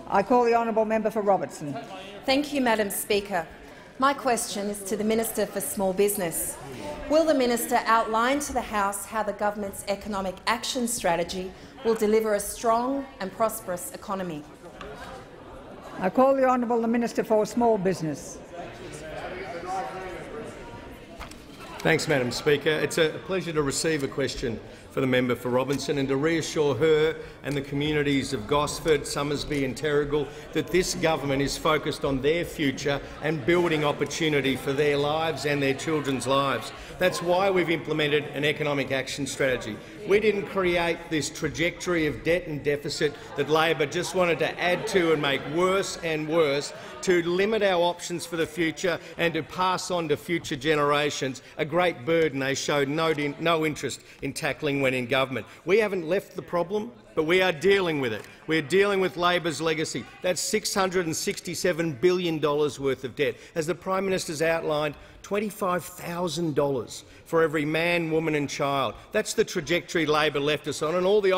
I call the honourable member for Robertson. Thank you, Madam Speaker. My question is to the Minister for Small Business. Will the minister outline to the House how the government's economic action strategy will deliver a strong and prosperous economy? I call the honourable Minister for Small Business. Thanks, Madam Speaker. It's a pleasure to receive a question for the member for Robinson and to reassure her and the communities of Gosford, Summersby and Terrigal that this government is focused on their future and building opportunity for their lives and their children's lives. That's why we've implemented an economic action strategy. We didn't create this trajectory of debt and deficit that Labor just wanted to add to and make worse and worse, to limit our options for the future and to pass on to future generations a great burden they showed no interest in tackling when in government. We haven't left the problem, but we are dealing with it. We're dealing with Labor's legacy. That's $667 billion worth of debt. As the Prime Minister's outlined, $25,000 for every man, woman and child. That's the trajectory Labor left us on, and all the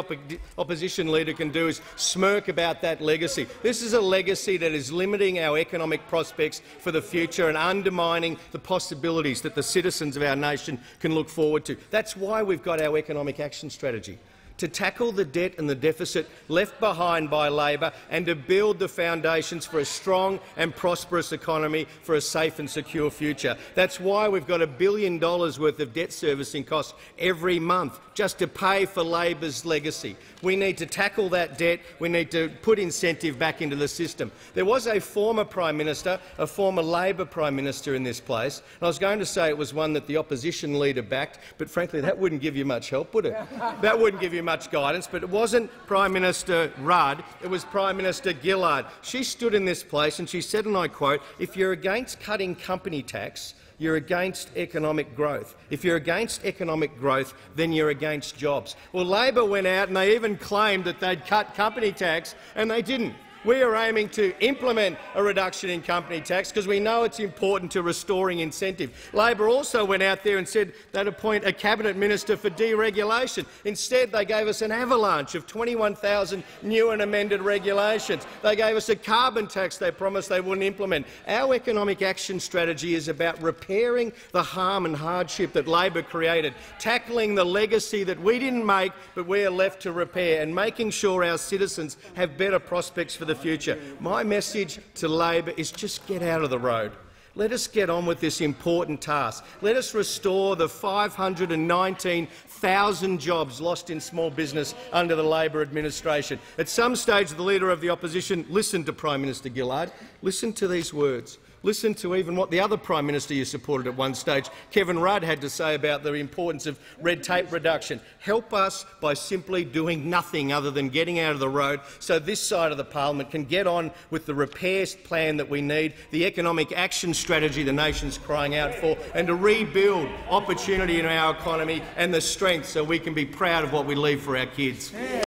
opposition leader can do is smirk about that legacy. This is a legacy that is limiting our economic prospects for the future and undermining the possibilities that the citizens of our nation can look forward to. That's why we've got our economic action strategy, to tackle the debt and the deficit left behind by Labor and to build the foundations for a strong and prosperous economy for a safe and secure future. That's why we've got $1 billion worth of debt servicing costs every month just to pay for Labor's legacy. We need to tackle that debt. We need to put incentive back into the system. There was a former Prime Minister, a former Labor Prime Minister in this place, and I was going to say it was one that the opposition leader backed, but frankly that wouldn't give you much help, would it? That wouldn't give you much guidance, but it wasn't Prime Minister Rudd, it was Prime Minister Gillard. She stood in this place and she said, and I quote, "If you're against cutting company tax, you're against economic growth. If you're against economic growth, then you're against jobs." Well, Labor went out and they even claimed that they'd cut company tax, and they didn't. We are aiming to implement a reduction in company tax because we know it's important to restoring incentive. Labor also went out there and said they'd appoint a cabinet minister for deregulation. Instead, they gave us an avalanche of 21,000 new and amended regulations. They gave us a carbon tax they promised they wouldn't implement. Our economic action strategy is about repairing the harm and hardship that Labor created, tackling the legacy that we didn't make but we are left to repair, and making sure our citizens have better prospects for the future. My message to Labor is just get out of the road. Let us get on with this important task. Let us restore the 519,000 jobs lost in small business under the Labor administration. At some stage, the Leader of the Opposition listened to Prime Minister Gillard. Listen to these words. Listen to even what the other Prime Minister you supported at one stage, Kevin Rudd, had to say about the importance of red tape reduction. Help us by simply doing nothing other than getting out of the road so this side of the parliament can get on with the repairs plan that we need, the economic action strategy the nation's crying out for, and to rebuild opportunity in our economy and the strength so we can be proud of what we leave for our kids.